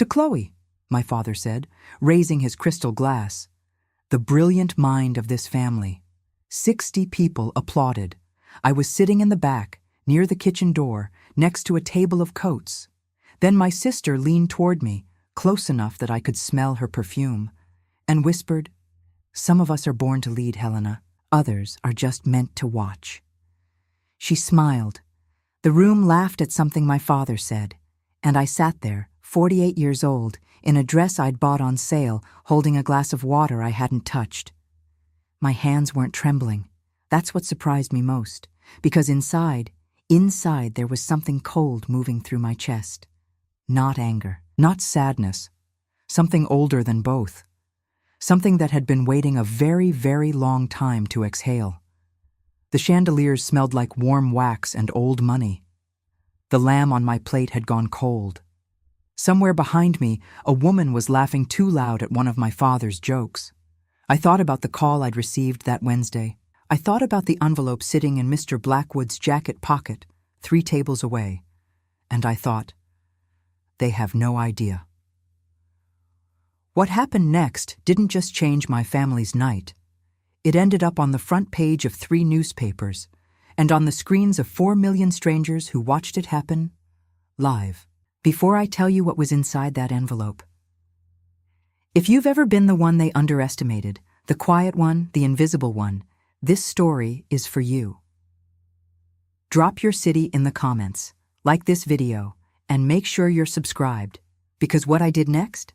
"To Chloe," my father said, raising his crystal glass. The brilliant mind of this family. 60 people applauded. I was sitting in the back, near the kitchen door, next to a table of coats. Then my sister leaned toward me, close enough that I could smell her perfume, and whispered, "Some of us are born to lead, Helena. Others are just meant to watch." She smiled. The room laughed at something my father said, and I sat there, 48 years old, in a dress I'd bought on sale, holding a glass of water I hadn't touched. My hands weren't trembling. That's what surprised me most, because inside there was something cold moving through my chest. Not anger, not sadness, something older than both. Something that had been waiting a very, very long time to exhale. The chandeliers smelled like warm wax and old money. The lamb on my plate had gone cold. Somewhere behind me, a woman was laughing too loud at one of my father's jokes. I thought about the call I'd received that Wednesday. I thought about the envelope sitting in Mr. Blackwood's jacket pocket, 3 tables away. And I thought, they have no idea. What happened next didn't just change my family's night. It ended up on the front page of 3 newspapers, and on the screens of 4 million strangers who watched it happen, live. Before I tell you what was inside that envelope, if you've ever been the one they underestimated, the quiet one, the invisible one, this story is for you. Drop your city in the comments, like this video, and make sure you're subscribed, because what I did next?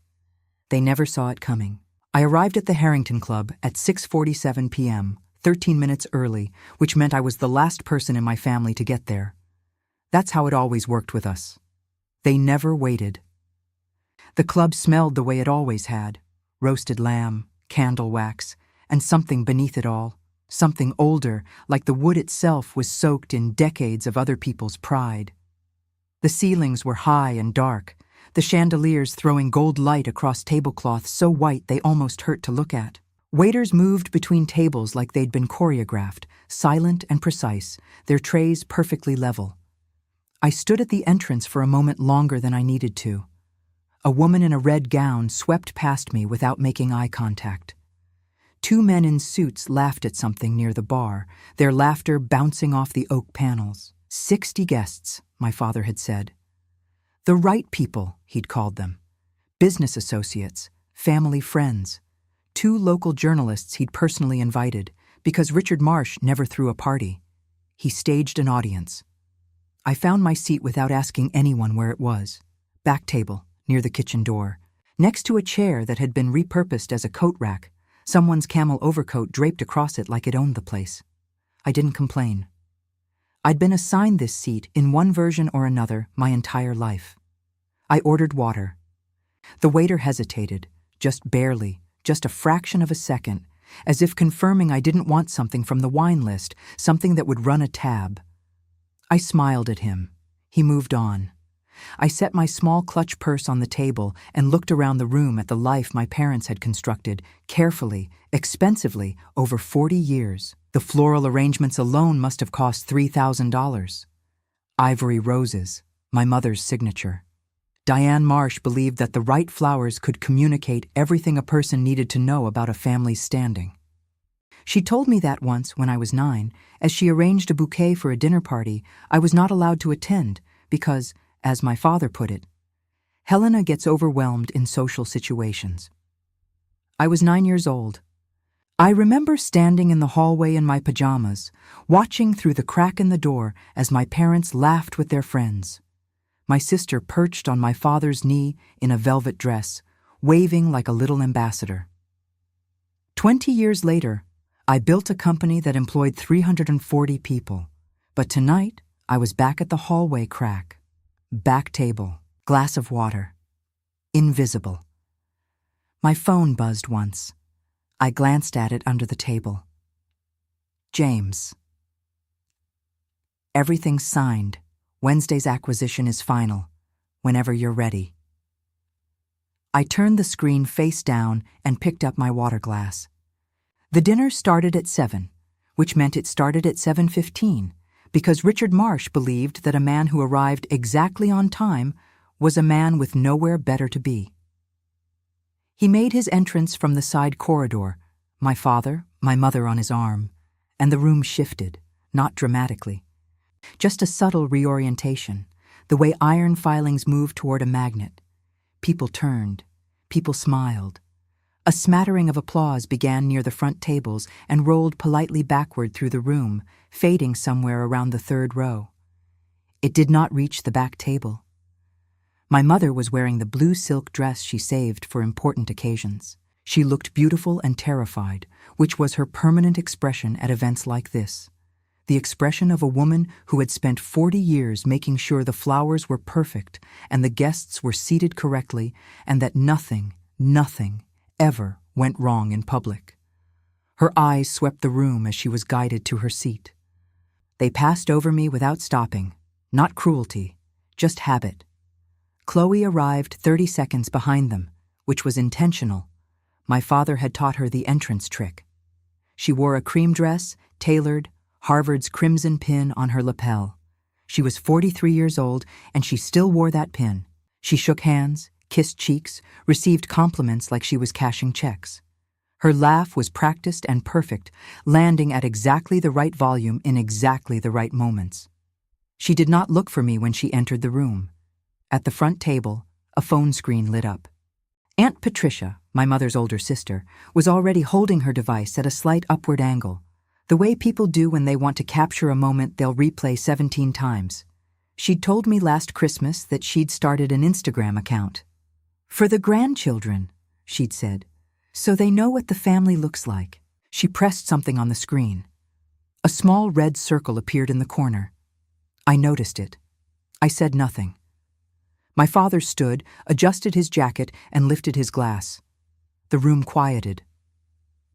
They never saw it coming. I arrived at the Harrington Club at 6:47 p.m., 13 minutes early, which meant I was the last person in my family to get there. That's how it always worked with us. They never waited. The club smelled the way it always had, roasted lamb, candle wax, and something beneath it all, something older, like the wood itself was soaked in decades of other people's pride. The ceilings were high and dark, the chandeliers throwing gold light across tablecloths so white they almost hurt to look at. Waiters moved between tables like they'd been choreographed, silent and precise, their trays perfectly level. I stood at the entrance for a moment longer than I needed to. A woman in a red gown swept past me without making eye contact. 2 men in suits laughed at something near the bar, their laughter bouncing off the oak panels. 60 guests, my father had said. The right people, he'd called them. Business associates, family friends. 2 local journalists he'd personally invited, because Richard Marsh never threw a party. He staged an audience. I found my seat without asking anyone where it was. Back table, near the kitchen door, next to a chair that had been repurposed as a coat rack, someone's camel overcoat draped across it like it owned the place. I didn't complain. I'd been assigned this seat in one version or another my entire life. I ordered water. The waiter hesitated, just barely, just a fraction of a second, as if confirming I didn't want something from the wine list, something that would run a tab. I smiled at him. He moved on. I set my small clutch purse on the table and looked around the room at the life my parents had constructed, carefully, expensively, over 40 years. The floral arrangements alone must have cost $3,000. Ivory roses, my mother's signature. Diane Marsh believed that the right flowers could communicate everything a person needed to know about a family's standing. She told me that once, when I was 9, as she arranged a bouquet for a dinner party I was not allowed to attend because, as my father put it, Helena gets overwhelmed in social situations. I was 9 years old. I remember standing in the hallway in my pajamas, watching through the crack in the door as my parents laughed with their friends. My sister perched on my father's knee in a velvet dress, waving like a little ambassador. 20 years later, I built a company that employed 340 people, but tonight I was back at the hallway crack. Back table, glass of water. Invisible. My phone buzzed once. I glanced at it under the table. James. Everything's signed. Wednesday's acquisition is final. Whenever you're ready. I turned the screen face down and picked up my water glass. The dinner started at 7, which meant it started at 7:15, because Richard Marsh believed that a man who arrived exactly on time was a man with nowhere better to be. He made his entrance from the side corridor, my father, my mother on his arm, and the room shifted, not dramatically. Just a subtle reorientation, the way iron filings move toward a magnet. People turned, people smiled. A smattering of applause began near the front tables and rolled politely backward through the room, fading somewhere around the third row. It did not reach the back table. My mother was wearing the blue silk dress she saved for important occasions. She looked beautiful and terrified, which was her permanent expression at events like this. The expression of a woman who had spent 40 years making sure the flowers were perfect and the guests were seated correctly and that nothing ever went wrong in public. Her eyes swept the room as she was guided to her seat. They passed over me without stopping, not cruelty, just habit. Chloe arrived 30 seconds behind them, which was intentional. My father had taught her the entrance trick. She wore a cream dress, tailored, Harvard's crimson pin on her lapel. She was 43 years old, and she still wore that pin. She shook hands, kissed cheeks, received compliments like she was cashing checks. Her laugh was practiced and perfect, landing at exactly the right volume in exactly the right moments. She did not look for me when she entered the room. At the front table, a phone screen lit up. Aunt Patricia, my mother's older sister, was already holding her device at a slight upward angle, the way people do when they want to capture a moment they'll replay 17 times. She'd told me last Christmas that she'd started an Instagram account. "For the grandchildren," she'd said, "so they know what the family looks like." She pressed something on the screen. A small red circle appeared in the corner. I noticed it. I said nothing. My father stood, adjusted his jacket, and lifted his glass. The room quieted.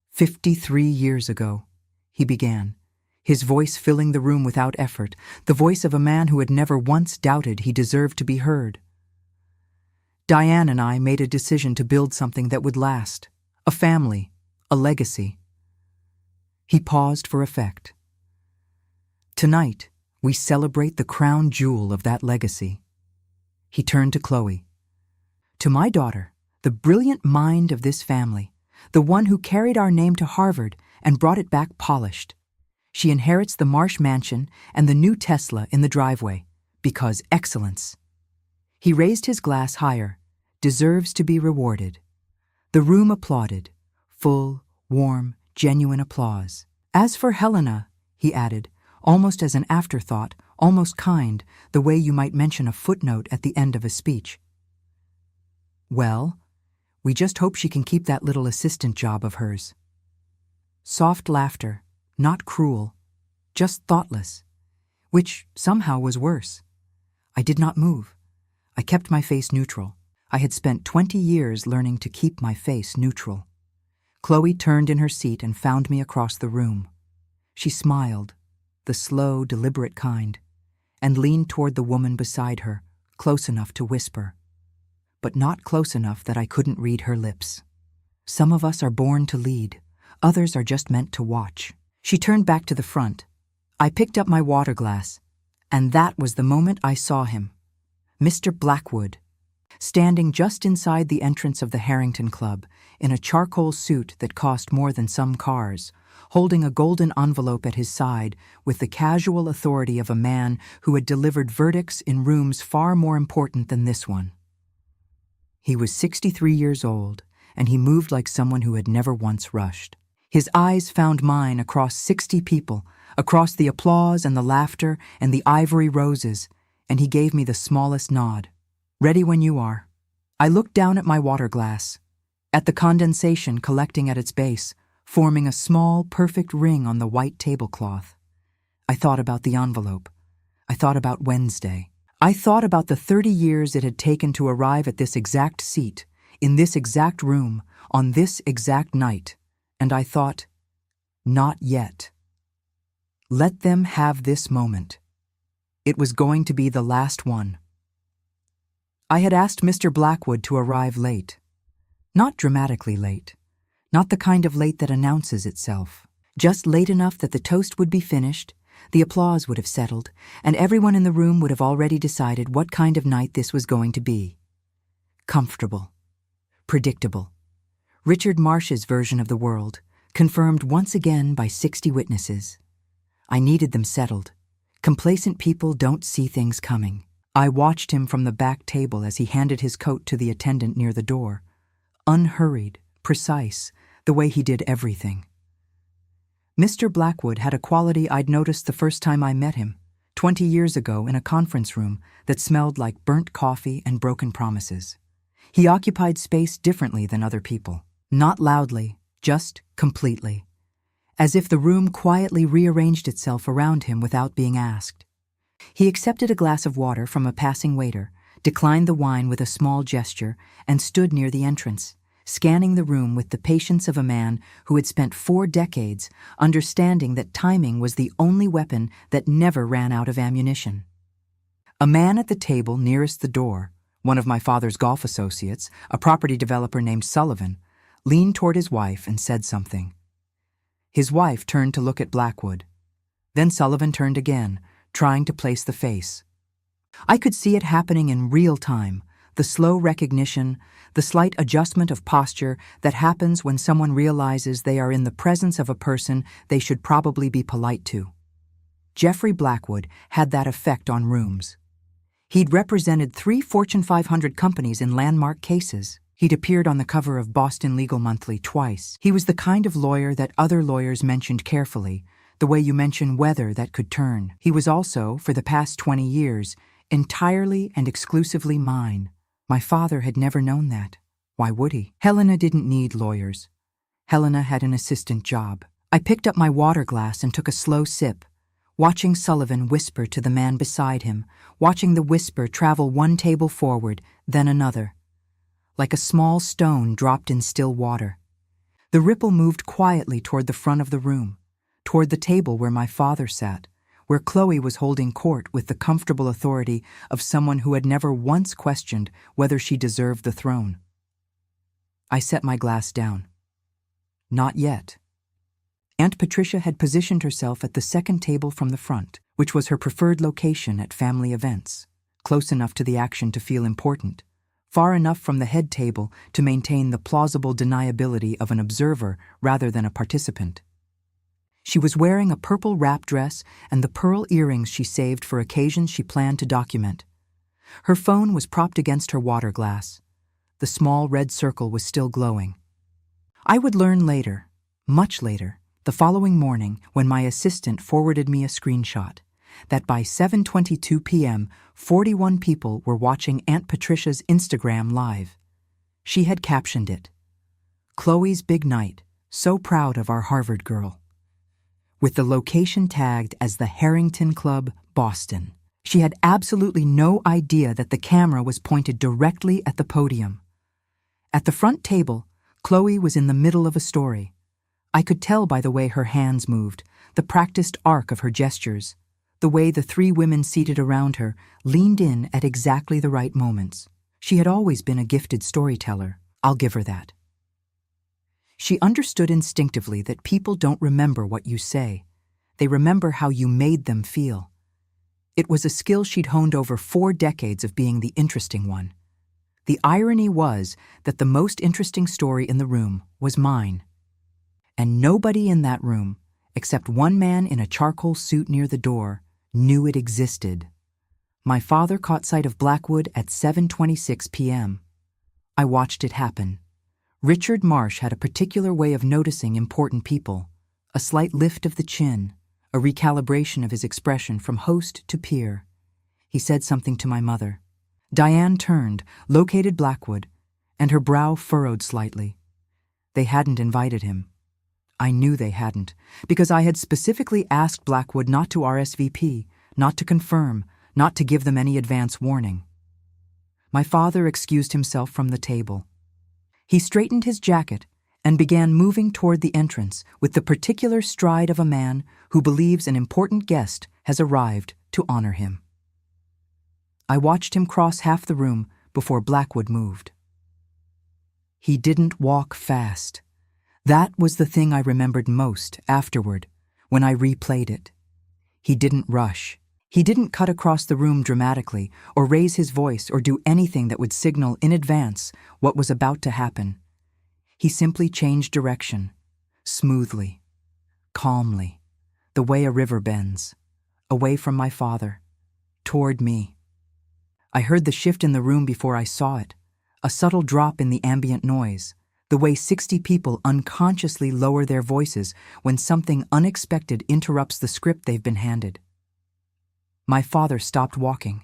53 years ago, he began, his voice filling the room without effort, the voice of a man who had never once doubted he deserved to be heard. Diane and I made a decision to build something that would last, a family, a legacy. He paused for effect. Tonight, we celebrate the crown jewel of that legacy. He turned to Chloe. "To my daughter, the brilliant mind of this family, the one who carried our name to Harvard and brought it back polished. She inherits the Marsh Mansion and the new Tesla in the driveway, because excellence," he raised his glass higher, "deserves to be rewarded." The room applauded, full, warm, genuine applause. "As for Helena," he added, almost as an afterthought, almost kind, the way you might mention a footnote at the end of a speech. "Well, we just hope she can keep that little assistant job of hers." Soft laughter, not cruel, just thoughtless, which somehow was worse. I did not move. I kept my face neutral. I had spent 20 years learning to keep my face neutral. Chloe turned in her seat and found me across the room. She smiled, the slow, deliberate kind, and leaned toward the woman beside her, close enough to whisper, but not close enough that I couldn't read her lips. "Some of us are born to lead, others are just meant to watch." She turned back to the front. I picked up my water glass, and that was the moment I saw him, Mr. Blackwood, standing just inside the entrance of the Harrington Club, in a charcoal suit that cost more than some cars, holding a golden envelope at his side with the casual authority of a man who had delivered verdicts in rooms far more important than this one. He was 63 years old, and he moved like someone who had never once rushed. His eyes found mine across 60 people, across the applause and the laughter and the ivory roses, and he gave me the smallest nod. "Ready when you are." I looked down at my water glass, at the condensation collecting at its base, forming a small, perfect ring on the white tablecloth. I thought about the envelope. I thought about Wednesday. I thought about the 30 years it had taken to arrive at this exact seat, in this exact room, on this exact night, and I thought, not yet. Let them have this moment. It was going to be the last one. I had asked Mr. Blackwood to arrive late. Not dramatically late. Not the kind of late that announces itself. Just late enough that the toast would be finished, The applause would have settled, and everyone in the room would have already decided what kind of night this was going to be. Comfortable. Predictable. Richard Marsh's version of the world, confirmed once again by 60 witnesses. I needed them settled. Complacent people don't see things coming. I watched him from the back table as he handed his coat to the attendant near the door. Unhurried, precise, the way he did everything. Mr. Blackwood had a quality I'd noticed the first time I met him, 20 years ago in a conference room that smelled like burnt coffee and broken promises. He occupied space differently than other people. Not loudly, just completely. As if the room quietly rearranged itself around him without being asked. He accepted a glass of water from a passing waiter, declined the wine with a small gesture, and stood near the entrance, scanning the room with the patience of a man who had spent 4 decades understanding that timing was the only weapon that never ran out of ammunition. A man at the table nearest the door, one of my father's golf associates, a property developer named Sullivan, leaned toward his wife and said something. His wife turned to look at Blackwood. Then Sullivan turned again, trying to place the face. I could see it happening in real time, the slow recognition, the slight adjustment of posture that happens when someone realizes they are in the presence of a person they should probably be polite to. Jeffrey Blackwood had that effect on rooms. He'd represented 3 Fortune 500 companies in landmark cases. He'd appeared on the cover of Boston Legal Monthly twice. He was the kind of lawyer that other lawyers mentioned carefully, the way you mention weather that could turn. He was also, for the past 20 years, entirely and exclusively mine. My father had never known that. Why would he? Helena didn't need lawyers. Helena had an assistant job. I picked up my water glass and took a slow sip, watching Sullivan whisper to the man beside him, watching the whisper travel one table forward, then another. Like a small stone dropped in still water. The ripple moved quietly toward the front of the room, toward the table where my father sat, where Chloe was holding court with the comfortable authority of someone who had never once questioned whether she deserved the throne. I set my glass down. Not yet. Aunt Patricia had positioned herself at the second table from the front, which was her preferred location at family events, close enough to the action to feel important, far enough from the head table to maintain the plausible deniability of an observer rather than a participant. She was wearing a purple wrap dress and the pearl earrings she saved for occasions she planned to document. Her phone was propped against her water glass. The small red circle was still glowing. I would learn later, much later, the following morning when my assistant forwarded me a screenshot, that by 7:22 p.m., 41 people were watching Aunt Patricia's Instagram live. She had captioned it, "Chloe's Big Night, so proud of our Harvard girl," with the location tagged as the Harrington Club, Boston. She had absolutely no idea that the camera was pointed directly at the podium. At the front table, Chloe was in the middle of a story. I could tell by the way her hands moved, the practiced arc of her gestures, the way the 3 women seated around her leaned in at exactly the right moments. She had always been a gifted storyteller. I'll give her that. She understood instinctively that people don't remember what you say. They remember how you made them feel. It was a skill she'd honed over 4 decades of being the interesting one. The irony was that the most interesting story in the room was mine. And nobody in that room, except one man in a charcoal suit near the door, knew it existed. My father caught sight of Blackwood at 7:26 p.m. I watched it happen. Richard Marsh had a particular way of noticing important people, a slight lift of the chin, a recalibration of his expression from host to peer. He said something to my mother. Diane turned, located Blackwood, and her brow furrowed slightly. They hadn't invited him. I knew they hadn't, because I had specifically asked Blackwood not to RSVP, not to confirm, not to give them any advance warning. My father excused himself from the table. He straightened his jacket and began moving toward the entrance with the particular stride of a man who believes an important guest has arrived to honor him. I watched him cross half the room before Blackwood moved. He didn't walk fast. That was the thing I remembered most afterward when I replayed it. He didn't rush. He didn't cut across the room dramatically or raise his voice or do anything that would signal in advance what was about to happen. He simply changed direction, smoothly, calmly, the way a river bends, away from my father, toward me. I heard the shift in the room before I saw it, a subtle drop in the ambient noise, the way 60 people unconsciously lower their voices when something unexpected interrupts the script they've been handed. My father stopped walking.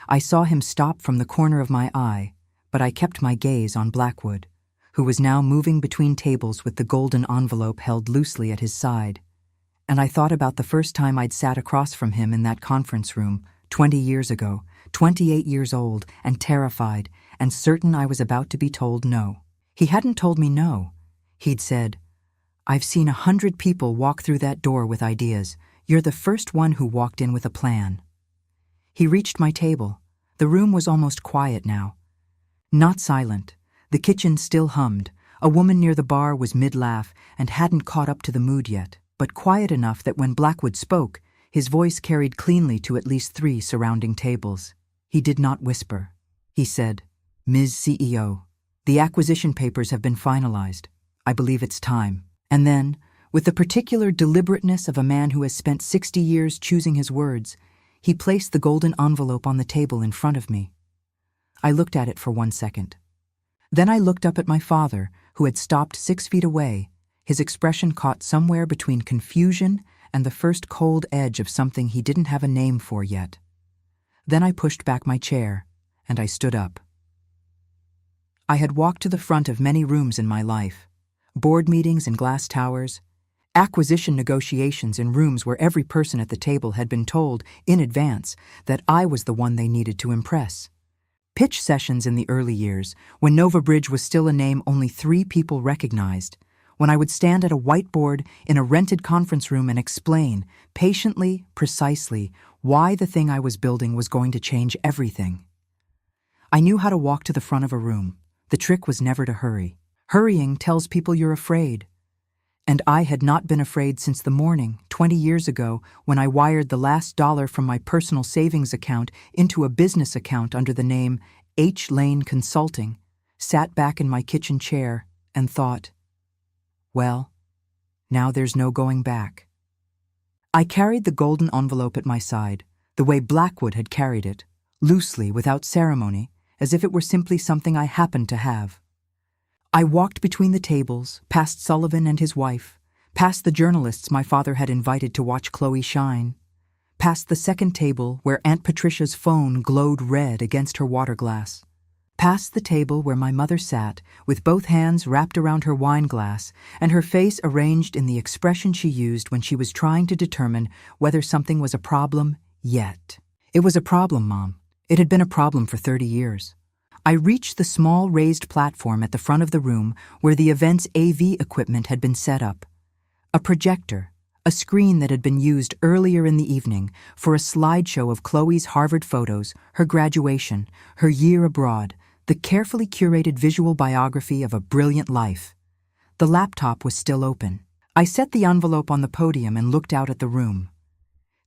I saw him stop from the corner of my eye, but I kept my gaze on Blackwood, who was now moving between tables with the golden envelope held loosely at his side. And I thought about the first time I'd sat across from him in that conference room, 20 years ago, 28 years old, and terrified, and certain I was about to be told no. He hadn't told me no. He'd said, "I've seen 100 people walk through that door with ideas. You're the first one who walked in with a plan." He reached my table. The room was almost quiet now. Not silent. The kitchen still hummed. A woman near the bar was mid-laugh and hadn't caught up to the mood yet, but quiet enough that when Blackwood spoke, his voice carried cleanly to at least 3 surrounding tables. He did not whisper. He said, "Ms. CEO, the acquisition papers have been finalized. I believe it's time." And then, with the particular deliberateness of a man who has spent 60 years choosing his words, he placed the golden envelope on the table in front of me. I looked at it for 1 second. Then I looked up at my father, who had stopped 6 feet away, his expression caught somewhere between confusion and the first cold edge of something he didn't have a name for yet. Then I pushed back my chair, and I stood up. I had walked to the front of many rooms in my life, board meetings in glass towers, acquisition negotiations in rooms where every person at the table had been told in advance that I was the one they needed to impress. Pitch sessions in the early years, when Nova Bridge was still a name only 3 people recognized, when I would stand at a whiteboard in a rented conference room and explain, patiently, precisely, why the thing I was building was going to change everything. I knew how to walk to the front of a room. The trick was never to hurry. Hurrying tells people you're afraid. And I had not been afraid since the morning, 20 years ago, when I wired the last dollar from my personal savings account into a business account under the name H. Lane Consulting, sat back in my kitchen chair, and thought, well, now there's no going back. I carried the golden envelope at my side, the way Blackwood had carried it, loosely, without ceremony, as if it were simply something I happened to have. I walked between the tables, past Sullivan and his wife, past the journalists my father had invited to watch Chloe shine, past the second table where Aunt Patricia's phone glowed red against her water glass, past the table where my mother sat, with both hands wrapped around her wine glass and her face arranged in the expression she used when she was trying to determine whether something was a problem yet. It was a problem, Mom. It had been a problem for 30 years. I reached the small raised platform at the front of the room where the event's AV equipment had been set up. A projector, a screen that had been used earlier in the evening for a slideshow of Chloe's Harvard photos, her graduation, her year abroad, the carefully curated visual biography of a brilliant life. The laptop was still open. I set the envelope on the podium and looked out at the room.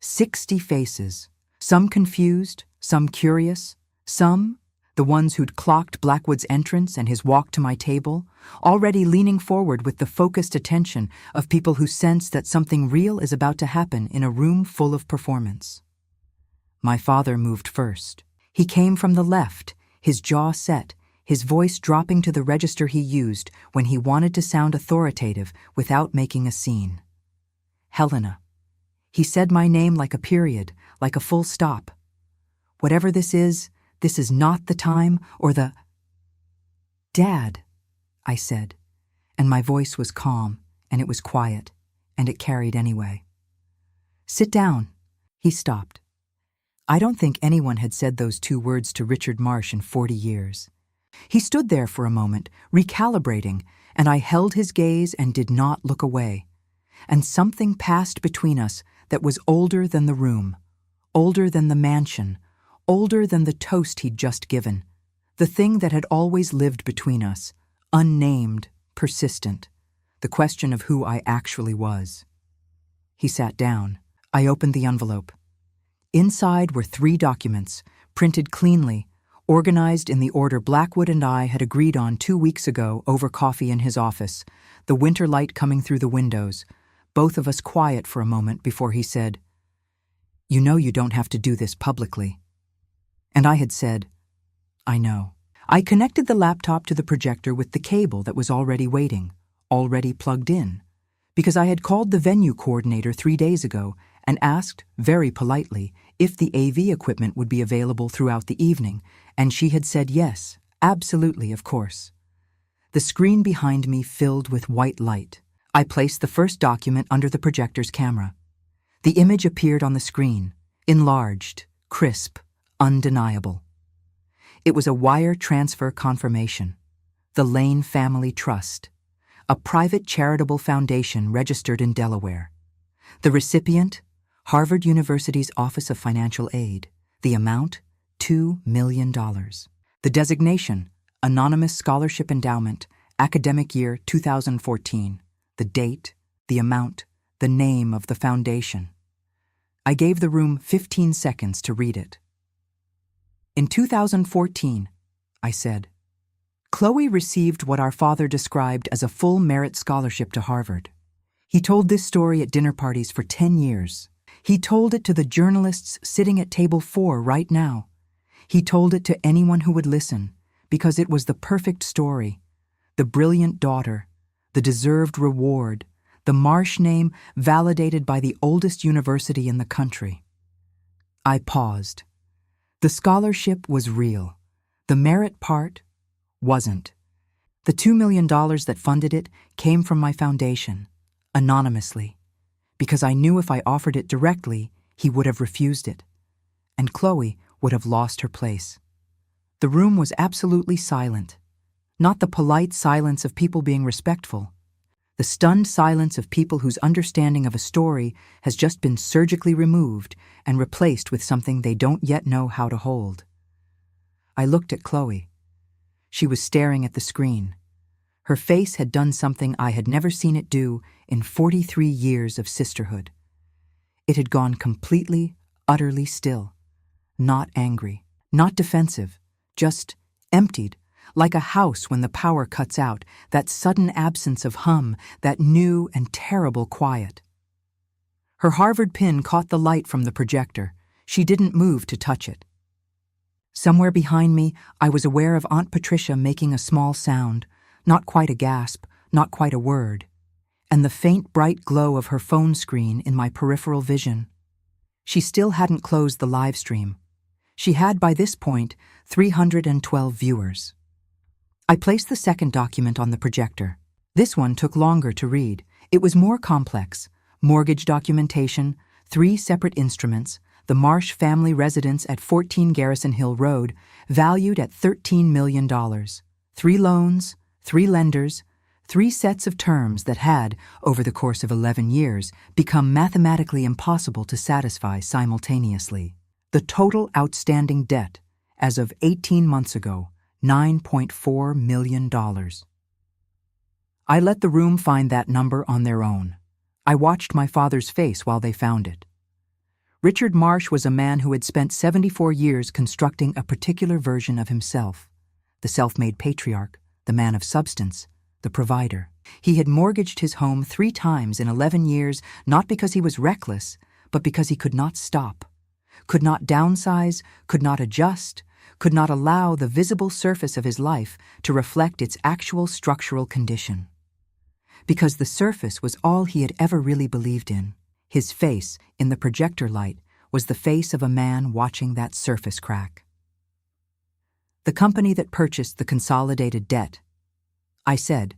60 faces, some confused, some curious, some, the ones who'd clocked Blackwood's entrance and his walk to my table, already leaning forward with the focused attention of people who sense that something real is about to happen in a room full of performance. My father moved first. He came from the left, his jaw set, his voice dropping to the register he used when he wanted to sound authoritative without making a scene. Helena. He said my name like a period, like a full stop. Whatever this is not the time or the... Dad, I said, and my voice was calm, and it was quiet, and it carried anyway. Sit down. He stopped. I don't think anyone had said those 2 words to Richard Marsh in 40 years. He stood there for a moment, recalibrating, and I held his gaze and did not look away. And something passed between us that was older than the room, older than the mansion, older than the toast he'd just given, the thing that had always lived between us, unnamed, persistent, the question of who I actually was. He sat down. I opened the envelope. Inside were 3 documents, printed cleanly, organized in the order Blackwood and I had agreed on 2 weeks ago over coffee in his office, the winter light coming through the windows, both of us quiet for a moment before he said, "You know you don't have to do this publicly." And I had said, "I know." I connected the laptop to the projector with the cable that was already waiting, already plugged in, because I had called the venue coordinator 3 days ago and asked, very politely, if the AV equipment would be available throughout the evening, and she had said yes, absolutely, of course. The screen behind me filled with white light. I placed the first document under the projector's camera. The image appeared on the screen, enlarged, crisp, undeniable. It was a wire transfer confirmation. The Lane Family Trust, a private charitable foundation registered in Delaware. The recipient, Harvard University's Office of Financial Aid. The amount, $2 million. The designation, Anonymous Scholarship Endowment, Academic Year 2014. The date, the amount, the name of the foundation. I gave the room 15 seconds to read it. In 2014, I said, Chloe received what our father described as a full merit scholarship to Harvard. He told this story at dinner parties for 10 years. He told it to the journalists sitting at table 4 right now. He told it to anyone who would listen, because it was the perfect story. The brilliant daughter, the deserved reward, the Marsh name validated by the oldest university in the country. I paused. The scholarship was real. The merit part wasn't. The $2 million that funded it came from my foundation, anonymously, because I knew if I offered it directly, he would have refused it, and Chloe would have lost her place. The room was absolutely silent, not the polite silence of people being respectful, the stunned silence of people whose understanding of a story has just been surgically removed and replaced with something they don't yet know how to hold. I looked at Chloe. She was staring at the screen. Her face had done something I had never seen it do in 43 years of sisterhood. It had gone completely, utterly still. Not angry, not defensive, just emptied, like a house when the power cuts out, that sudden absence of hum, that new and terrible quiet. Her Harvard pin caught the light from the projector. She didn't move to touch it. Somewhere behind me, I was aware of Aunt Patricia making a small sound, not quite a gasp, not quite a word, and the faint bright glow of her phone screen in my peripheral vision. She still hadn't closed the live stream. She had, by this point, 312 viewers. I placed the second document on the projector. This one took longer to read. It was more complex. Mortgage documentation, 3 separate instruments, the Marsh family residence at 14 Garrison Hill Road, valued at $13 million. 3 loans, 3 lenders, 3 sets of terms that had, over the course of 11 years, become mathematically impossible to satisfy simultaneously. The total outstanding debt, as of 18 months ago, $9.4 million. I let the room find that number on their own. I watched my father's face while they found it. Richard Marsh was a man who had spent 74 years constructing a particular version of himself, the self-made patriarch, the man of substance, the provider. He had mortgaged his home 3 times in 11 years, not because he was reckless, but because he could not stop, could not downsize, could not adjust, could not allow the visible surface of his life to reflect its actual structural condition. Because the surface was all he had ever really believed in. His face, in the projector light, was the face of a man watching that surface crack. The company that purchased the consolidated debt, I said,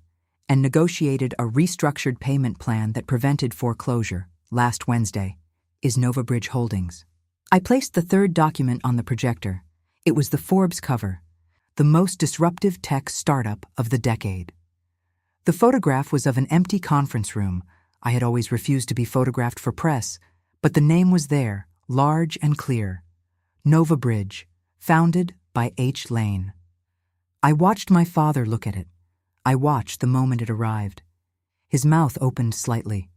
and negotiated a restructured payment plan that prevented foreclosure last Wednesday, is NovaBridge Holdings. I placed the third document on the projector. It was the Forbes cover, the most disruptive tech startup of the decade. The photograph was of an empty conference room. I had always refused to be photographed for press, but the name was there, large and clear. NovaBridge, founded by H. Lane. I watched my father look at it. I watched the moment it arrived. His mouth opened slightly.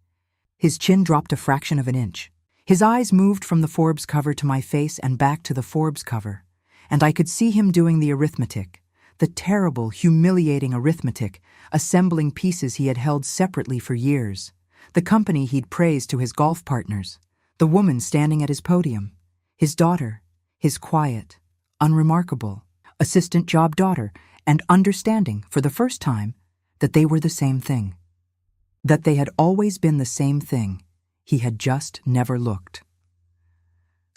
His chin dropped a fraction of an inch. His eyes moved from the Forbes cover to my face and back to the Forbes cover, and I could see him doing the arithmetic, the terrible, humiliating arithmetic, assembling pieces he had held separately for years, the company he'd praised to his golf partners, the woman standing at his podium, his daughter, his quiet, unremarkable, assistant job daughter, and understanding, for the first time, that they were the same thing. That they had always been the same thing. He had just never looked.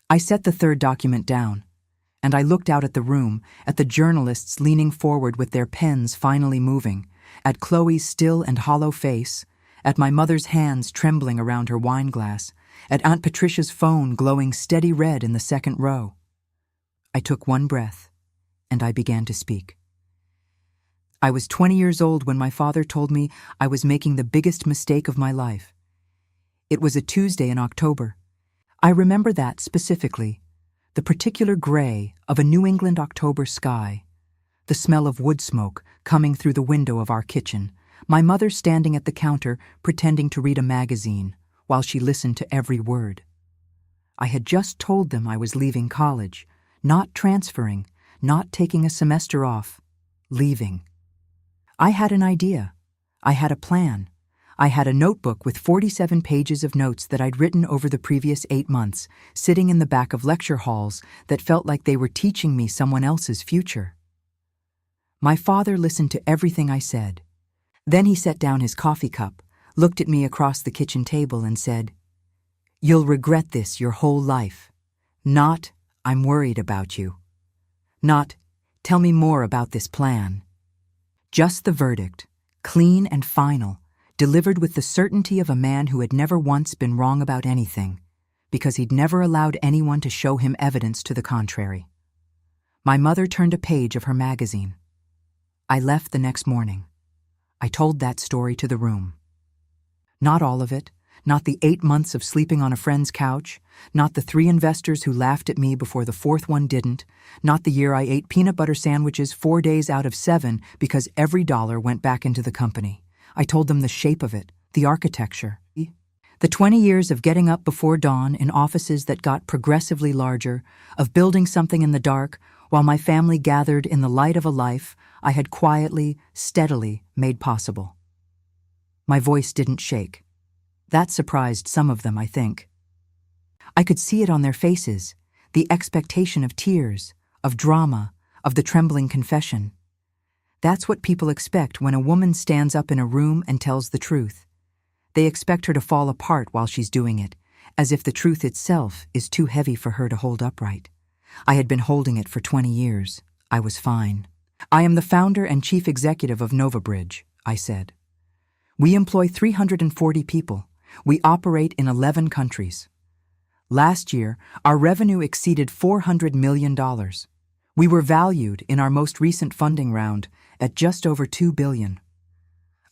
I set the third document down, and I looked out at the room, at the journalists leaning forward with their pens finally moving, at Chloe's still and hollow face, at my mother's hands trembling around her wineglass, at Aunt Patricia's phone glowing steady red in the second row. I took one breath, and I began to speak. I was 20 years old when my father told me I was making the biggest mistake of my life. It was a Tuesday in October. I remember that specifically, the particular gray of a New England October sky, the smell of wood smoke coming through the window of our kitchen, my mother standing at the counter pretending to read a magazine while she listened to every word. I had just told them I was leaving college, not transferring, not taking a semester off, leaving. I had an idea. I had a plan. I had a notebook with 47 pages of notes that I'd written over the previous 8 months, sitting in the back of lecture halls that felt like they were teaching me someone else's future. My father listened to everything I said. Then he set down his coffee cup, looked at me across the kitchen table and said, "You'll regret this your whole life. Not, I'm worried about you. Not, tell me more about this plan." Just the verdict, clean and final, delivered with the certainty of a man who had never once been wrong about anything, because he'd never allowed anyone to show him evidence to the contrary. My mother turned a page of her magazine. I left the next morning. I told that story to the room. Not all of it, not the 8 months of sleeping on a friend's couch, not the 3 investors who laughed at me before the 4th one didn't, not the year I ate peanut butter sandwiches 4 days out of 7 because every dollar went back into the company. I told them the shape of it, the architecture. The 20 years of getting up before dawn in offices that got progressively larger, of building something in the dark while my family gathered in the light of a life I had quietly, steadily made possible. My voice didn't shake. That surprised some of them, I think. I could see it on their faces, the expectation of tears, of drama, of the trembling confession. That's what people expect when a woman stands up in a room and tells the truth. They expect her to fall apart while she's doing it, as if the truth itself is too heavy for her to hold upright. I had been holding it for 20 years. I was fine. "I am the founder and chief executive of NovaBridge," I said. "We employ 340 people. We operate in 11 countries. Last year, our revenue exceeded $400 million. We were valued in our most recent funding round at just over $2 billion.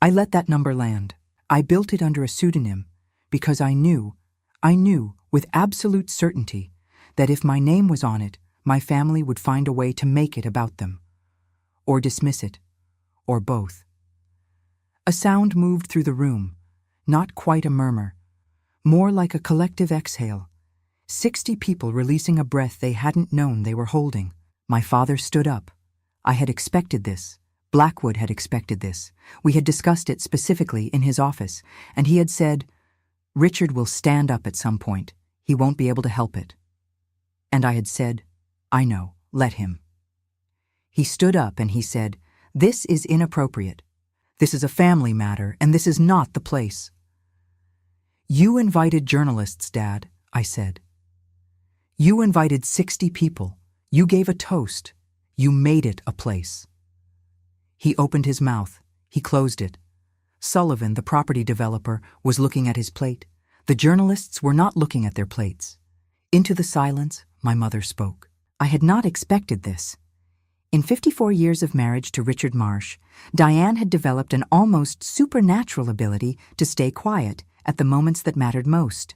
I let that number land. I built it under a pseudonym because I knew with absolute certainty that if my name was on it, my family would find a way to make it about them. Or dismiss it. Or both. A sound moved through the room. Not quite a murmur, more like a collective exhale. 60 people releasing a breath they hadn't known they were holding. My father stood up. I had expected this. Blackwood had expected this. We had discussed it specifically in his office, and he had said, "Richard will stand up at some point. He won't be able to help it." And I had said, "I know, let him." He stood up and he said, "This is inappropriate. This is a family matter, and this is not the place." "You invited journalists, Dad," I said. "You invited 60 people. You gave a toast. You made it a place." He opened his mouth. He closed it. Sullivan, the property developer, was looking at his plate. The journalists were not looking at their plates. Into the silence, my mother spoke. I had not expected this. In 54 years of marriage to Richard Marsh, Diane had developed an almost supernatural ability to stay quiet at the moments that mattered most.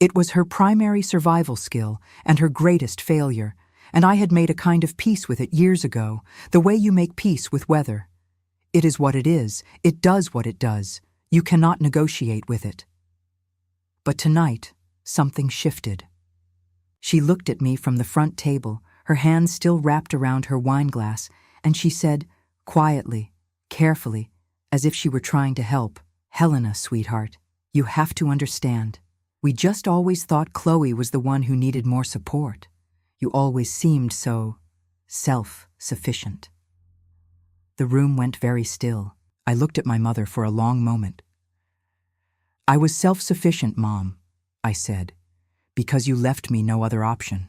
It was her primary survival skill and her greatest failure, and I had made a kind of peace with it years ago, the way you make peace with weather. It is what it is. It does what it does. You cannot negotiate with it. But tonight, something shifted. She looked at me from the front table, her hands still wrapped around her wine glass, and she said, quietly, carefully, as if she were trying to help, "Helena, sweetheart, you have to understand. We just always thought Chloe was the one who needed more support. You always seemed so self-sufficient." The room went very still. I looked at my mother for a long moment. "I was self-sufficient, Mom," I said, "because you left me no other option."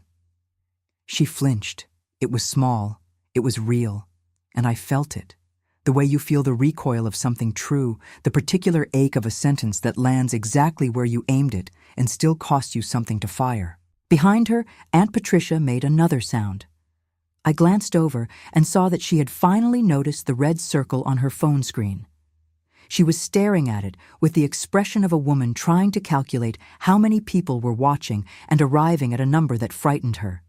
She flinched. It was small, it was real, and I felt it. The way you feel the recoil of something true, the particular ache of a sentence that lands exactly where you aimed it and still costs you something to fire. Behind her, Aunt Patricia made another sound. I glanced over and saw that she had finally noticed the red circle on her phone screen. She was staring at it with the expression of a woman trying to calculate how many people were watching and arriving at a number that frightened her.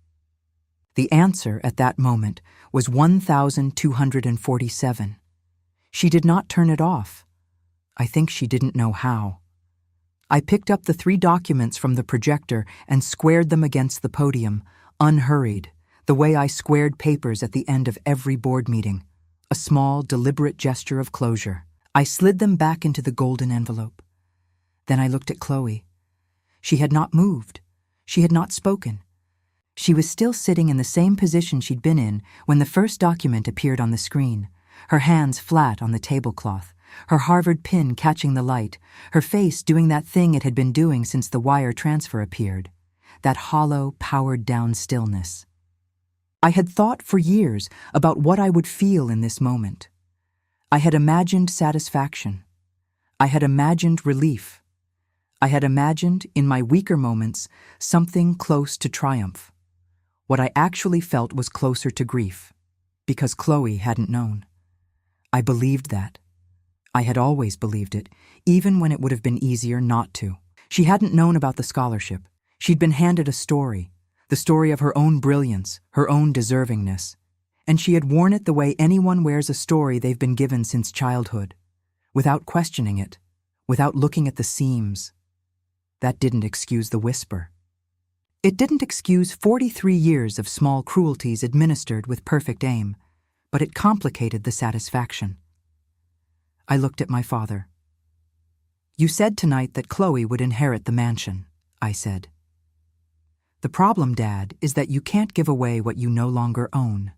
The answer at that moment was 1,247. She did not turn it off. I think she didn't know how. I picked up the 3 documents from the projector and squared them against the podium, unhurried, the way I squared papers at the end of every board meeting, a small, deliberate gesture of closure. I slid them back into the golden envelope. Then I looked at Chloe. She had not moved. She had not spoken. She was still sitting in the same position she'd been in when the first document appeared on the screen, her hands flat on the tablecloth, her Harvard pin catching the light, her face doing that thing it had been doing since the wire transfer appeared, that hollow, powered-down stillness. I had thought for years about what I would feel in this moment. I had imagined satisfaction. I had imagined relief. I had imagined, in my weaker moments, something close to triumph. What I actually felt was closer to grief, because Chloe hadn't known. I believed that. I had always believed it, even when it would have been easier not to. She hadn't known about the scholarship. She'd been handed a story, the story of her own brilliance, her own deservingness, and she had worn it the way anyone wears a story they've been given since childhood, without questioning it, without looking at the seams. That didn't excuse the whisper. It didn't excuse 43 years of small cruelties administered with perfect aim, but it complicated the satisfaction. I looked at my father. "You said tonight that Chloe would inherit the mansion," I said. "The problem, Dad, is that you can't give away what you no longer own.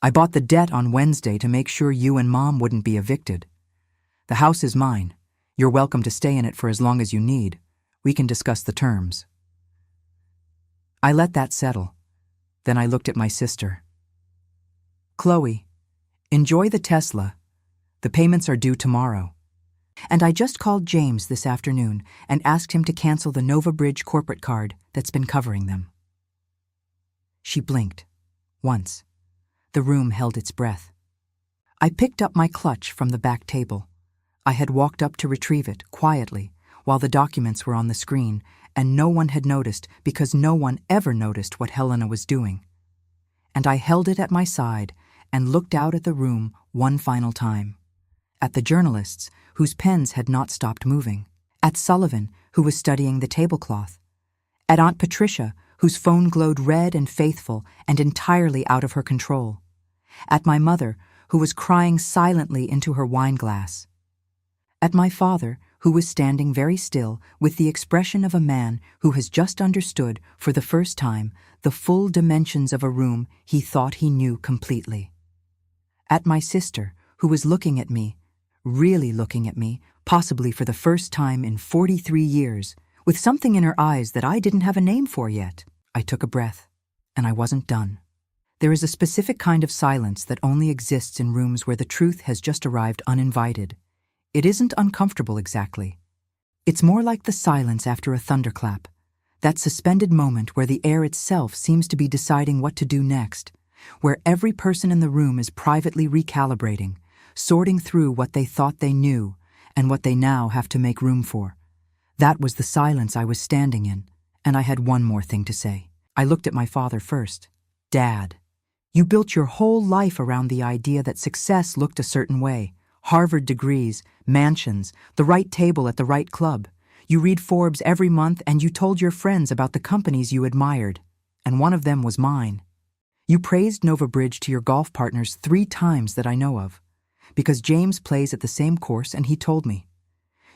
I bought the debt on Wednesday to make sure you and Mom wouldn't be evicted. The house is mine. You're welcome to stay in it for as long as you need. We can discuss the terms." I let that settle. Then I looked at my sister. "Chloe, enjoy the Tesla. The payments are due tomorrow. And I just called James this afternoon and asked him to cancel the Nova Bridge corporate card that's been covering them." She blinked. Once. The room held its breath. I picked up my clutch from the back table. I had walked up to retrieve it, quietly, while the documents were on the screen, and no one had noticed because no one ever noticed what Helena was doing. And I held it at my side and looked out at the room one final time. At the journalists, whose pens had not stopped moving. At Sullivan, who was studying the tablecloth. At Aunt Patricia, whose phone glowed red and faithful and entirely out of her control. At my mother, who was crying silently into her wine glass. At my father, who was standing very still with the expression of a man who has just understood, for the first time, the full dimensions of a room he thought he knew completely. At my sister, who was looking at me, really looking at me, possibly for the first time in 43 years, with something in her eyes that I didn't have a name for yet. I took a breath, and I wasn't done. There is a specific kind of silence that only exists in rooms where the truth has just arrived uninvited. It isn't uncomfortable exactly. It's more like the silence after a thunderclap, that suspended moment where the air itself seems to be deciding what to do next, where every person in the room is privately recalibrating, sorting through what they thought they knew and what they now have to make room for. That was the silence I was standing in, and I had one more thing to say. I looked at my father first. "Dad, you built your whole life around the idea that success looked a certain way. Harvard degrees, mansions, the right table at the right club. You read Forbes every month and you told your friends about the companies you admired, and one of them was mine. You praised Nova Bridge to your golf partners 3 times that I know of, because James plays at the same course and he told me.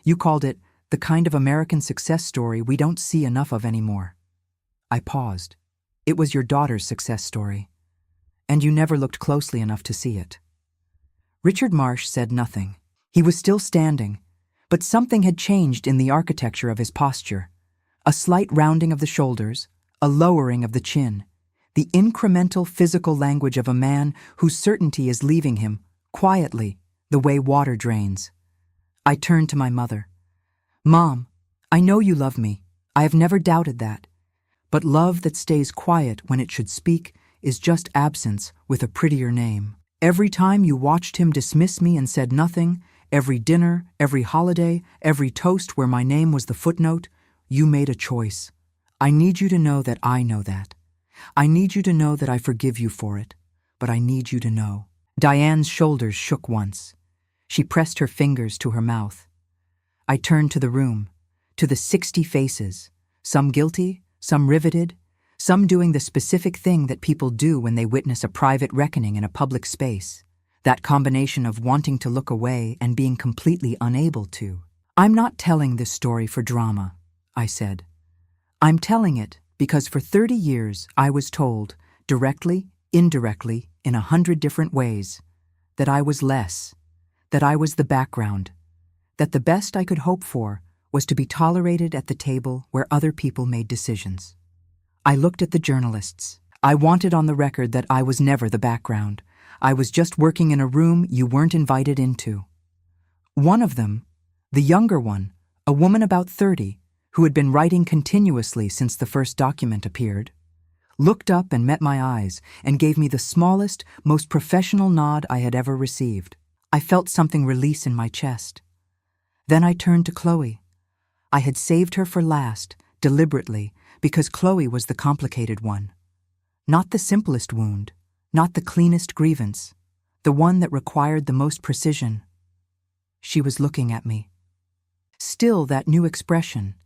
You called it the kind of American success story we don't see enough of anymore. I paused. It was your daughter's success story, and you never looked closely enough to see it. Richard Marsh said nothing. He was still standing, but something had changed in the architecture of his posture. A slight rounding of the shoulders, a lowering of the chin, the incremental physical language of a man whose certainty is leaving him, quietly, the way water drains. I turned to my mother. Mom, I know you love me. I have never doubted that. But love that stays quiet when it should speak is just absence with a prettier name. Every time you watched him dismiss me and said nothing, every dinner, every holiday, every toast where my name was the footnote, you made a choice. I need you to know that I know that. I need you to know that I forgive you for it. But I need you to know. Diane's shoulders shook once. She pressed her fingers to her mouth. I turned to the room, to the 60 faces, some guilty, some riveted, some doing the specific thing that people do when they witness a private reckoning in a public space, that combination of wanting to look away and being completely unable to. I'm not telling this story for drama, I said. I'm telling it because for 30 years I was told, directly, indirectly, in 100 different ways, that I was less, that I was the background, that the best I could hope for was to be tolerated at the table where other people made decisions. I looked at the journalists. I wanted on the record that I was never the background. I was just working in a room you weren't invited into. One of them, the younger one, a woman about 30, who had been writing continuously since the first document appeared, looked up and met my eyes and gave me the smallest, most professional nod I had ever received. I felt something release in my chest. Then I turned to Chloe. I had saved her for last, deliberately, because Chloe was the complicated one. Not the simplest wound, not the cleanest grievance, the one that required the most precision. She was looking at me. Still that new expression,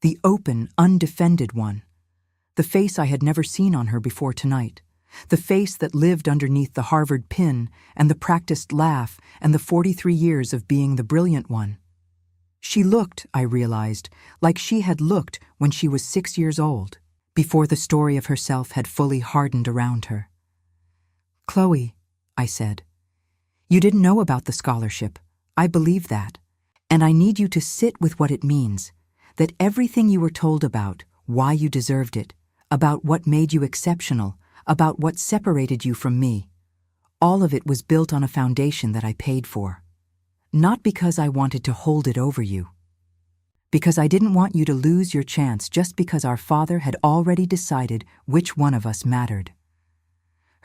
the open, undefended one, the face I had never seen on her before tonight, the face that lived underneath the Harvard pin and the practiced laugh and the 43 years of being the brilliant one. She looked, I realized, like she had looked when she was 6 years old, before the story of herself had fully hardened around her. Chloe, I said, you didn't know about the scholarship. I believe that. And I need you to sit with what it means, that everything you were told about, why you deserved it, about what made you exceptional, about what separated you from me, all of it was built on a foundation that I paid for. Not because I wanted to hold it over you. Because I didn't want you to lose your chance just because our father had already decided which one of us mattered.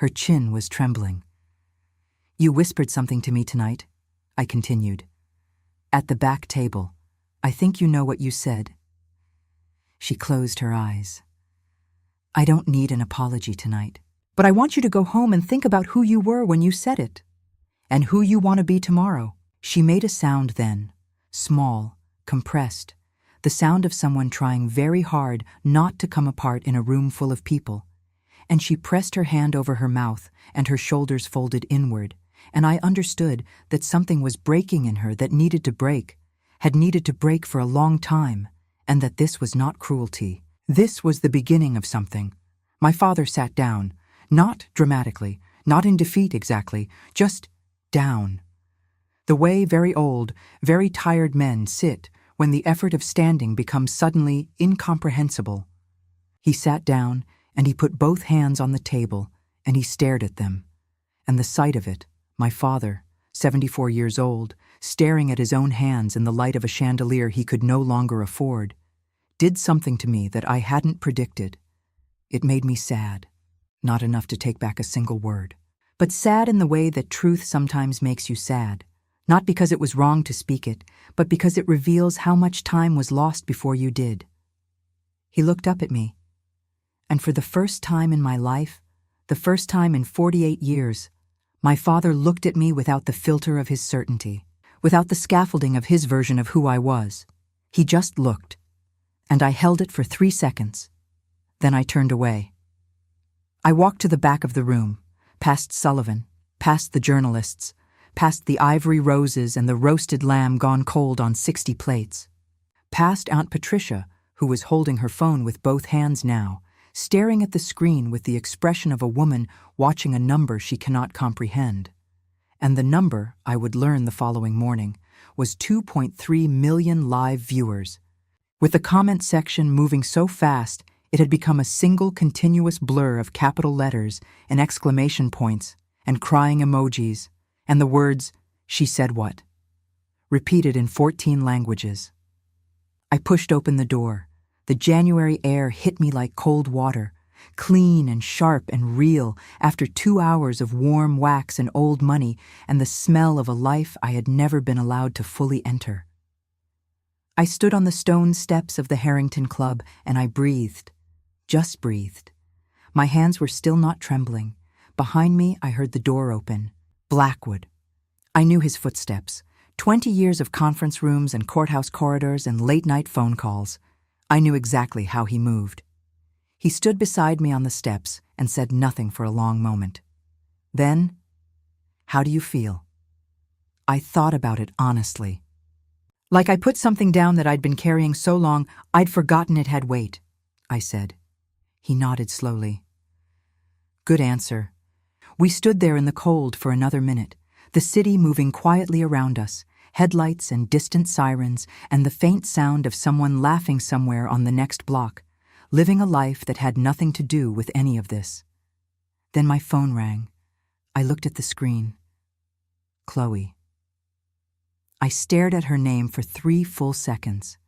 Her chin was trembling. You whispered something to me tonight, I continued. At the back table. I think you know what you said. She closed her eyes. I don't need an apology tonight, but I want you to go home and think about who you were when you said it, and who you want to be tomorrow. She made a sound then, small, compressed, the sound of someone trying very hard not to come apart in a room full of people, and she pressed her hand over her mouth and her shoulders folded inward, and I understood that something was breaking in her that needed to break, had needed to break for a long time, and that this was not cruelty. This was the beginning of something. My father sat down, not dramatically, not in defeat exactly, just down. The way very old, very tired men sit when the effort of standing becomes suddenly incomprehensible. He sat down and he put both hands on the table and he stared at them. And the sight of it, my father, 74 years old, staring at his own hands in the light of a chandelier he could no longer afford, did something to me that I hadn't predicted. It made me sad, not enough to take back a single word, but sad in the way that truth sometimes makes you sad. Not because it was wrong to speak it, but because it reveals how much time was lost before you did. He looked up at me, and for the first time in my life, the first time in 48 years, my father looked at me without the filter of his certainty, without the scaffolding of his version of who I was. He just looked, and I held it for 3 seconds. Then I turned away. I walked to the back of the room, past Sullivan, past the journalists, past the ivory roses and the roasted lamb gone cold on 60 plates, past Aunt Patricia, who was holding her phone with both hands now, staring at the screen with the expression of a woman watching a number she cannot comprehend. And the number, I would learn the following morning, was 2.3 million live viewers. With the comment section moving so fast, it had become a single continuous blur of capital letters and exclamation points and crying emojis and the words, "She said what?" repeated in 14 languages. I pushed open the door. The January air hit me like cold water, clean and sharp and real after 2 hours of warm wax and old money and the smell of a life I had never been allowed to fully enter. I stood on the stone steps of the Harrington Club and I breathed, just breathed. My hands were still not trembling. Behind me, I heard the door open. Blackwood. I knew his footsteps. 20 years of conference rooms and courthouse corridors and late-night phone calls. I knew exactly how he moved. He stood beside me on the steps and said nothing for a long moment. Then, "How do you feel?" I thought about it honestly. Like I put something down that I'd been carrying so long, I'd forgotten it had weight, I said. He nodded slowly. Good answer. We stood there in the cold for another minute, the city moving quietly around us, headlights and distant sirens, and the faint sound of someone laughing somewhere on the next block, living a life that had nothing to do with any of this. Then my phone rang. I looked at the screen. Chloe. I stared at her name for 3 full seconds.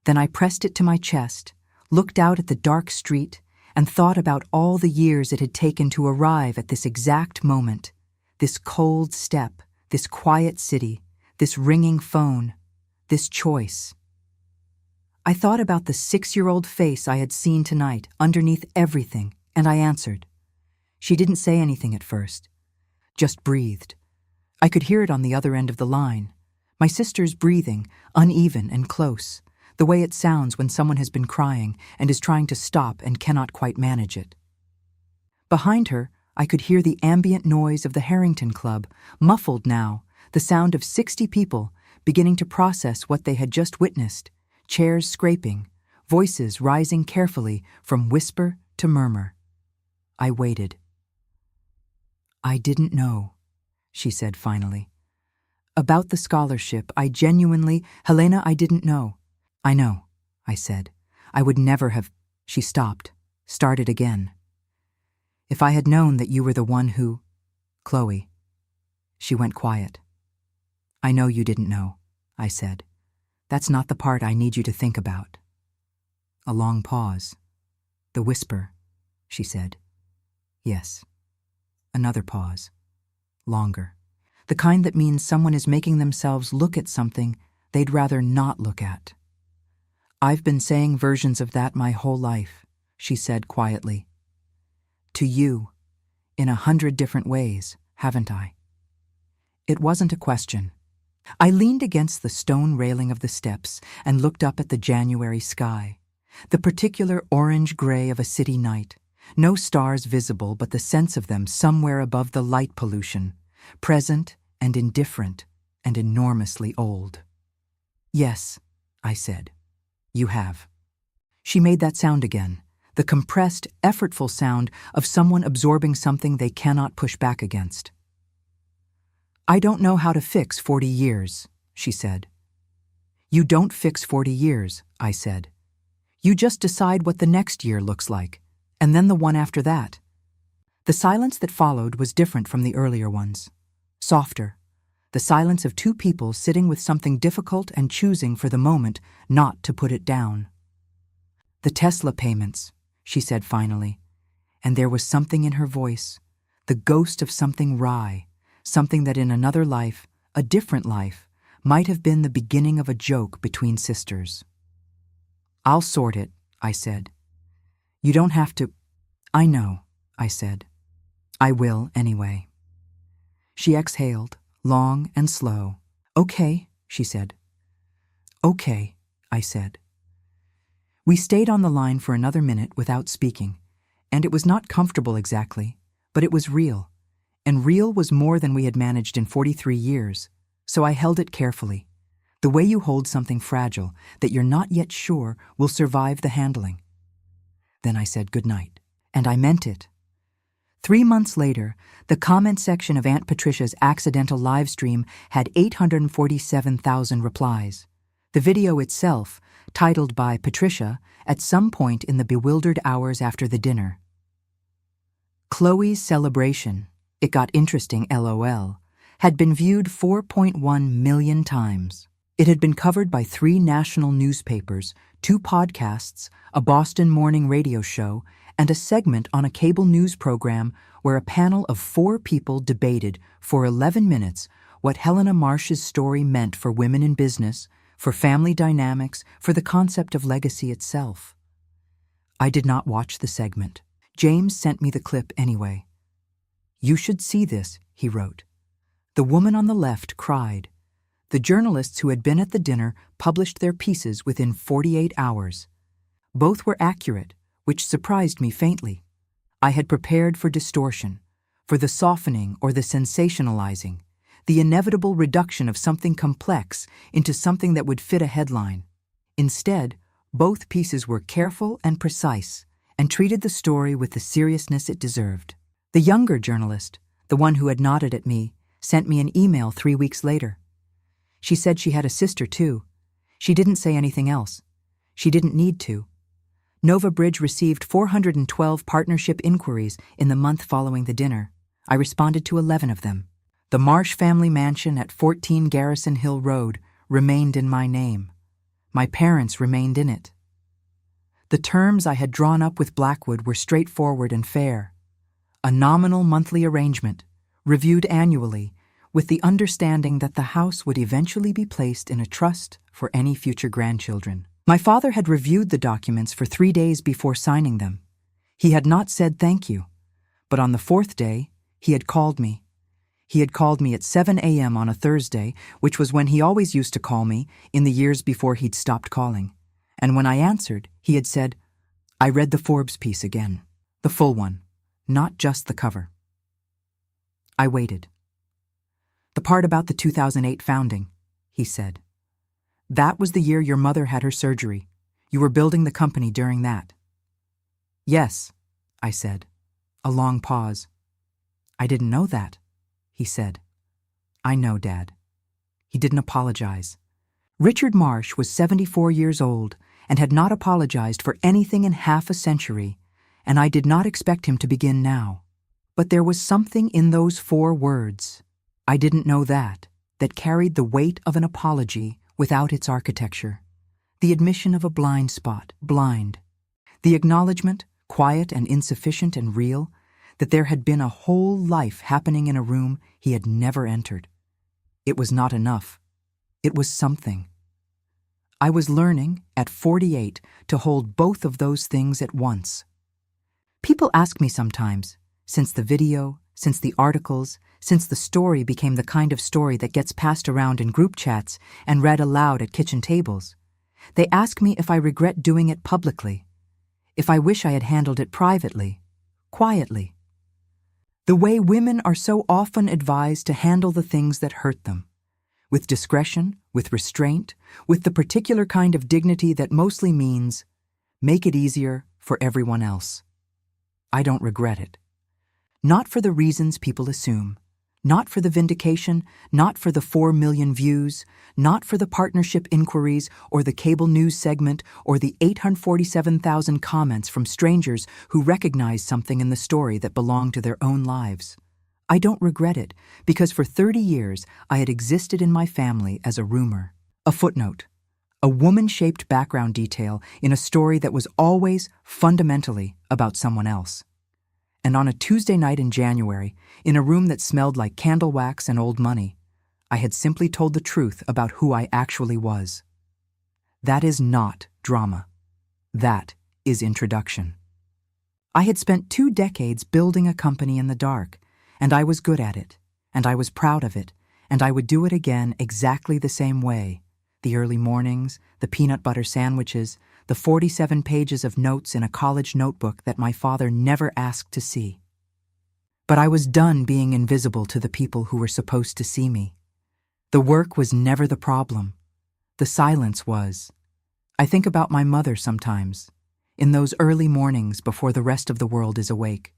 Then I pressed it to my chest, looked out at the dark street, and thought about all the years it had taken to arrive at this exact moment, this cold step, this quiet city, this ringing phone, this choice. I thought about the 6-year-old face I had seen tonight underneath everything, and I answered. She didn't say anything at first, just breathed. I could hear it on the other end of the line. My sister's breathing, uneven and close, the way it sounds when someone has been crying and is trying to stop and cannot quite manage it. Behind her, I could hear the ambient noise of the Harrington Club, muffled now, the sound of 60 people beginning to process what they had just witnessed, chairs scraping, voices rising carefully from whisper to murmur. I waited. I didn't know, she said finally. About the scholarship, Helena, I didn't know. I know, I said. I would never have. She stopped, started again. If I had known that you were the one who. Chloe. She went quiet. I know you didn't know, I said. That's not the part I need you to think about. A long pause. The whisper, she said. Yes. Another pause. Longer. The kind that means someone is making themselves look at something they'd rather not look at. I've been saying versions of that my whole life, she said quietly. To you, in 100 different ways, haven't I? It wasn't a question. I leaned against the stone railing of the steps and looked up at the January sky, the particular orange-gray of a city night, no stars visible but the sense of them somewhere above the light pollution, present and indifferent and enormously old. Yes, I said, you have. She made that sound again, the compressed, effortful sound of someone absorbing something they cannot push back against. I don't know how to fix 40 years, she said. You don't fix 40 years, I said. You just decide what the next year looks like, and then the one after that. The silence that followed was different from the earlier ones. Softer, the silence of 2 people sitting with something difficult and choosing for the moment not to put it down. The Tesla payments, she said finally, and there was something in her voice, the ghost of something wry, something that in another life, a different life, might have been the beginning of a joke between sisters. I'll sort it, I said. You don't have to. I know, I said. I will anyway. She exhaled, long and slow. Okay, she said. Okay, I said. We stayed on the line for another minute without speaking, and it was not comfortable exactly, but it was real, and real was more than we had managed in 43 years, so I held it carefully, the way you hold something fragile that you're not yet sure will survive the handling. Then I said goodnight, and I meant it. 3 months later, the comment section of Aunt Patricia's accidental live stream had 847,000 replies. The video itself, titled by Patricia, at some point in the bewildered hours after the dinner. Chloe's celebration, it got interesting LOL, had been viewed 4.1 million times. It had been covered by 3 national newspapers, 2 podcasts, a Boston morning radio show, and a segment on a cable news program where a panel of 4 people debated for 11 minutes what Helena Marsh's story meant for women in business, for family dynamics, for the concept of legacy itself. I did not watch the segment. James sent me the clip anyway. "You should see this," he wrote. The woman on the left cried. The journalists who had been at the dinner published their pieces within 48 hours. Both were accurate, which surprised me faintly. I had prepared for distortion, for the softening or the sensationalizing, the inevitable reduction of something complex into something that would fit a headline. Instead, both pieces were careful and precise and treated the story with the seriousness it deserved. The younger journalist, the one who had nodded at me, sent me an email 3 weeks later. She said she had a sister too. She didn't say anything else. She didn't need to. Nova Bridge received 412 partnership inquiries in the month following the dinner. I responded to 11 of them. The Marsh family mansion at 14 Garrison Hill Road remained in my name. My parents remained in it. The terms I had drawn up with Blackwood were straightforward and fair. A nominal monthly arrangement, reviewed annually, with the understanding that the house would eventually be placed in a trust for any future grandchildren. My father had reviewed the documents for 3 days before signing them. He had not said thank you, but on the 4th day, he had called me. He had called me at 7 a.m. on a Thursday, which was when he always used to call me in the years before he'd stopped calling. And when I answered, he had said, "I read the Forbes piece again, the full one, not just the cover." I waited. "The part about the 2008 founding," he said. "That was the year your mother had her surgery. You were building the company during that." "Yes," I said. A long pause. "I didn't know that," he said. "I know, Dad." He didn't apologize. Richard Marsh was 74 years old and had not apologized for anything in half a century, and I did not expect him to begin now. But there was something in those 4 words, "I didn't know that," that carried the weight of an apology without its architecture. The admission of a blind spot, blind. The acknowledgement, quiet and insufficient and real, that there had been a whole life happening in a room he had never entered. It was not enough. It was something. I was learning, at 48, to hold both of those things at once. People ask me sometimes, since the video, since the articles, since the story became the kind of story that gets passed around in group chats and read aloud at kitchen tables, they ask me if I regret doing it publicly, if I wish I had handled it privately, quietly. The way women are so often advised to handle the things that hurt them, with discretion, with restraint, with the particular kind of dignity that mostly means, make it easier for everyone else. I don't regret it. Not for the reasons people assume, not for the vindication, not for the 4 million views, not for the partnership inquiries or the cable news segment or the 847,000 comments from strangers who recognized something in the story that belonged to their own lives. I don't regret it because for 30 years I had existed in my family as a rumor, a footnote, a woman-shaped background detail in a story that was always fundamentally about someone else. And on a Tuesday night in January, in a room that smelled like candle wax and old money, I had simply told the truth about who I actually was. That is not drama. That is introduction. I had spent 2 decades building a company in the dark, and I was good at it, and I was proud of it, and I would do it again exactly the same way. The early mornings, the peanut butter sandwiches, the 47 pages of notes in a college notebook that my father never asked to see. But I was done being invisible to the people who were supposed to see me. The work was never the problem. The silence was. I think about my mother sometimes, in those early mornings before the rest of the world is awake,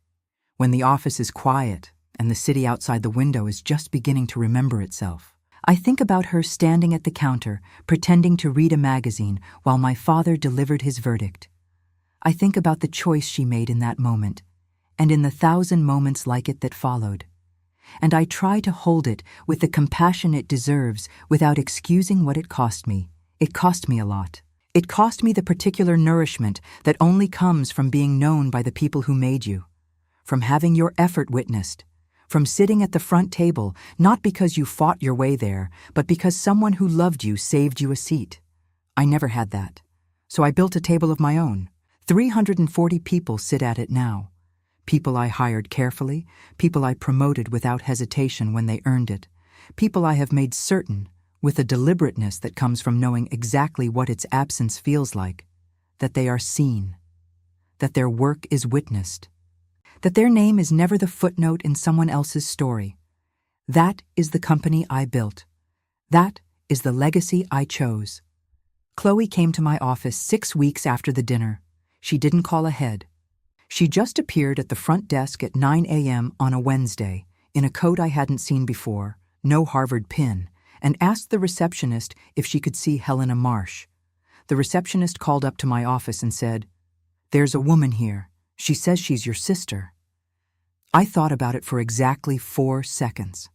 when the office is quiet and the city outside the window is just beginning to remember itself. I think about her standing at the counter, pretending to read a magazine while my father delivered his verdict. I think about the choice she made in that moment, and in the 1,000 moments like it that followed. And I try to hold it with the compassion it deserves without excusing what it cost me. It cost me a lot. It cost me the particular nourishment that only comes from being known by the people who made you, from having your effort witnessed, from sitting at the front table, not because you fought your way there, but because someone who loved you saved you a seat. I never had that. So I built a table of my own. 340 people sit at it now. People I hired carefully, people I promoted without hesitation when they earned it, people I have made certain, with a deliberateness that comes from knowing exactly what its absence feels like, that they are seen, that their work is witnessed, that their name is never the footnote in someone else's story. That is the company I built. That is the legacy I chose. Chloe came to my office 6 weeks after the dinner. She didn't call ahead. She just appeared at the front desk at 9 a.m. on a Wednesday, in a coat I hadn't seen before, no Harvard pin, and asked the receptionist if she could see Helena Marsh. The receptionist called up to my office and said, "There's a woman here. She says she's your sister." I thought about it for exactly 4 seconds.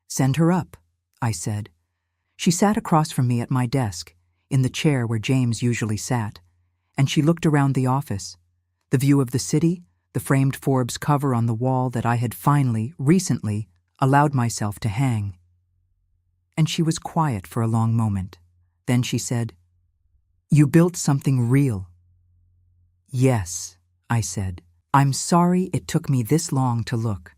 "Send her up," I said. She sat across from me at my desk, in the chair where James usually sat, and she looked around the office. The view of the city, the framed Forbes cover on the wall that I had finally, recently, allowed myself to hang. And she was quiet for a long moment. Then she said, "You built something real." "Yes," I said. "I'm sorry it took me this long to look."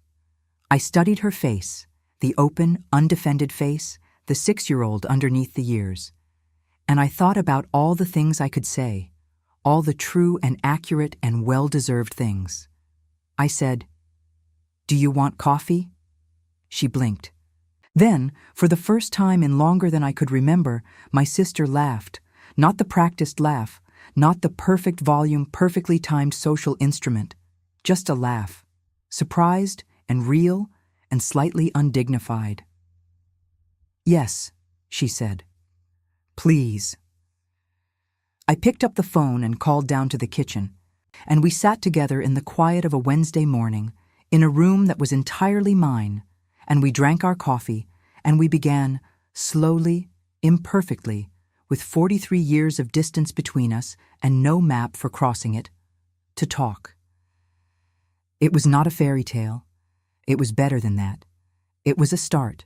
I studied her face, the open, undefended face, the 6-year-old underneath the years. And I thought about all the things I could say, all the true and accurate and well-deserved things. I said, "Do you want coffee?" She blinked. Then, for the first time in longer than I could remember, my sister laughed, not the practiced laugh, not the perfect volume, perfectly timed social instrument, just a laugh, surprised and real and slightly undignified. "Yes," she said. "Please." I picked up the phone and called down to the kitchen, and we sat together in the quiet of a Wednesday morning, in a room that was entirely mine, and we drank our coffee, and we began, slowly, imperfectly, with 43 years of distance between us and no map for crossing it, to talk. It was not a fairy tale. It was better than that. It was a start.